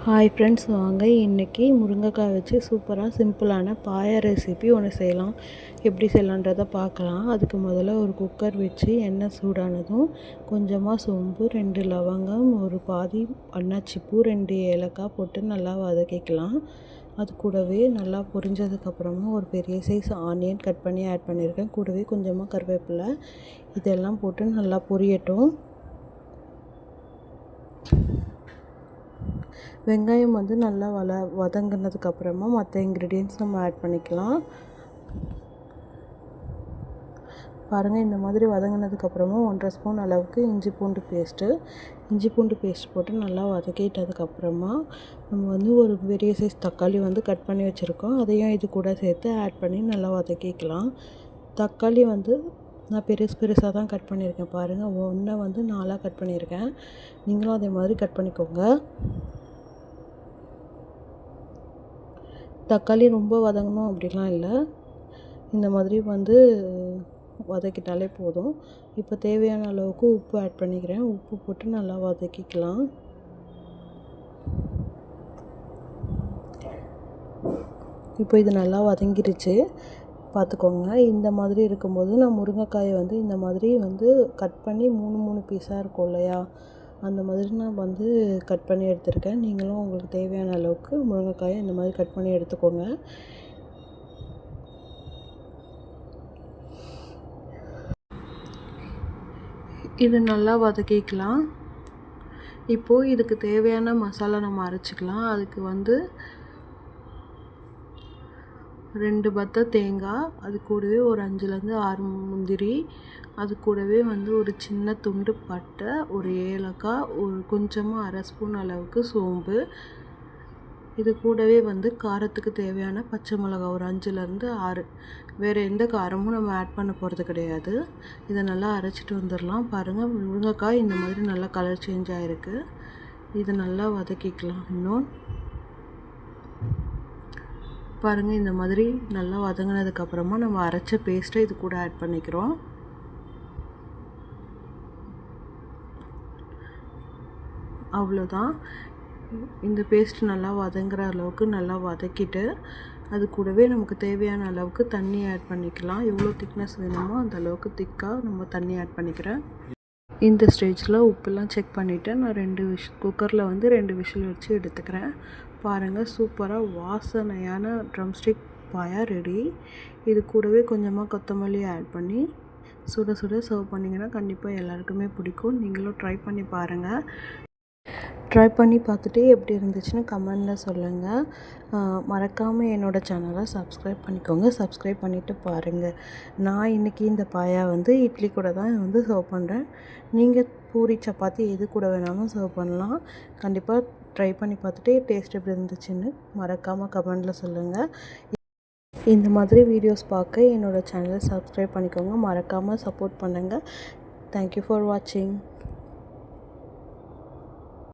Hi friends, வாங்க இன்றைக்கி முருங்கைக்காய் வச்சு சூப்பராக சிம்பிளான பாயா ரெசிபி ஒன்று செய்யலாம். எப்படி செய்யலான்றதை பார்க்கலாம். அதுக்கு முதல்ல ஒரு குக்கர் வச்சு எண்ணெய் சூடானதும் கொஞ்சமாக சோம்பு, 2 லவங்கம், ஒரு பாதி அன்னாச்சிப்பூ, 2 ஏலக்காய் போட்டு நல்லா வதக்கிக்கலாம். அது கூடவே நல்லா பொரிஞ்சதுக்கப்புறமா ஒரு பெரிய சைஸ் ஆனியன் கட் பண்ணி ஆட் பண்ணியிருக்கேன். கூடவே கொஞ்சமாக கருவேப்பிலை, இதெல்லாம் போட்டு நல்லா பொரியட்டும். வெங்காயம் நல்லா வதங்கினதுக்கப்புறமா மற்ற இன்க்ரீடியன்ட்ஸ் நம்ம ஆட் பண்ணிக்கலாம். பாருங்கள், இந்த மாதிரி வதங்கினதுக்கப்புறமா 1.5 ஸ்பூன் அளவுக்கு இஞ்சி பூண்டு பேஸ்ட் போட்டு நல்லா வதக்கிட்டதுக்கப்புறமா நம்ம ஒரு பெரிய சைஸ் தக்காளி கட் பண்ணி வச்சுருக்கோம். அதையும் இது கூட சேர்த்து ஆட் பண்ணி நல்லா வதக்கிக்கலாம். தக்காளி நான் பெருசாக தான் கட் பண்ணியிருக்கேன். பாருங்கள், ஒன்றை 4ஆக கட் பண்ணியிருக்கேன். நீங்களும் அதே மாதிரி கட் பண்ணிக்கோங்க. தக்காளி ரொம்ப வதங்கணும் அப்படிலாம் இல்லை, இந்த மாதிரி வதக்கிட்டாலே போதும். இப்போ தேவையான அளவுக்கு உப்பு ஆட் பண்ணிக்கிறேன். உப்பு போட்டு நல்லா வதக்கிக்கலாம். இப்போ இது நல்லா வதங்கிருச்சு பார்த்துக்கோங்க. இந்த மாதிரி இருக்கும்போது நான் முருங்கைக்காயை இந்த மாதிரி கட் பண்ணி 3 பீஸாக இருக்கும் இல்லையா, அந்த மாதிரி நான் கட் பண்ணி எடுத்துருக்கேன். நீங்களும் உங்களுக்கு தேவையான அளவுக்கு முருங்கைக்காயை இந்த மாதிரி கட் பண்ணி எடுத்துக்கோங்க. இது நல்லா வதக்கிக்கலாம். இப்போது இதுக்கு தேவையான மசாலா நம்ம அரைச்சிக்கலாம். அதுக்கு 2 பத்தை தேங்காய், அது கூடவே ஒரு 5லேருந்து 6 முந்திரி, அது கூடவே ஒரு சின்ன துண்டு பட்டை, ஒரு ஏலக்காய், ஒரு கொஞ்சமாக 1/2 ஸ்பூன் அளவுக்கு சோம்பு, இது கூடவே காரத்துக்கு தேவையான பச்சை மிளகாய் ஒரு 5லேருந்து 6. வேறு எந்த காரமும் நம்ம ஆட் பண்ண போகிறது கிடையாது. இதை நல்லா அரைச்சிட்டு வந்துடலாம். பாருங்கள், முருங்கைக்காய் இந்த மாதிரி நல்லா கலர் சேஞ்ச் ஆகிருக்கு. இதை நல்லா வதக்கிக்கலாம். இன்னும் பாருங்கள், இந்த மாதிரி நல்லா வதங்கினதுக்கப்புறமா நம்ம அரைச்ச பேஸ்ட்டை இது கூட ஆட் பண்ணிக்கிறோம். அவ்வளோதான். இந்த பேஸ்ட் நல்லா வதங்குற அளவுக்கு நல்லா வதக்கிட்டு அது கூடவே நமக்கு தேவையான அளவுக்கு தண்ணி ஆட் பண்ணிக்கலாம். எவ்வளோ திக்னஸ் வேணுமோ அந்த அளவுக்கு திக்காக நம்ம தண்ணி ஆட் பண்ணிக்கிறேன். இந்த ஸ்டேஜில் உப்பெல்லாம் செக் பண்ணிவிட்டு நான் குக்கரில் 2 விசில் வச்சு எடுத்துக்கிறேன். பாருங்கள், சூப்பராக வாசனையான ட்ரம்ஸ்டிக் பாயா ரெடி. இது கூடவே கொஞ்சமாக கொத்தமல்லி ஆட் பண்ணி சுட சர்வ் பண்ணிங்கன்னா கண்டிப்பாக எல்லாருக்குமே பிடிக்கும். நீங்களும் ட்ரை பண்ணி பாருங்கள். ட்ரை பண்ணி பார்த்துட்டு எப்படி இருந்துச்சுன்னு கமெண்டில் சொல்லுங்கள். மறக்காமல் என்னோடய சேனலை சப்ஸ்கிரைப் பண்ணிக்கோங்க. சப்ஸ்கிரைப் பண்ணிவிட்டு பாருங்கள். நான் இன்றைக்கி இந்த பாயா இட்லி கூட தான் சர்வ் பண்ணுறேன். நீங்கள் பூரி, சப்பாத்தி எது கூட வேணாலும் சர்வ் பண்ணலாம். கண்டிப்பாக ட்ரை பண்ணி பார்த்துட்டு டேஸ்ட் எப்படி இருந்துச்சுன்னு மறக்காமல் கமெண்டில் சொல்லுங்கள். இந்த மாதிரி வீடியோஸ் பார்க்க என்னோடய சேனலை சப்ஸ்கிரைப் பண்ணிக்கோங்க. மறக்காமல் சப்போர்ட் பண்ணுங்கள். தேங்க்யூ ஃபார் வாட்சிங்.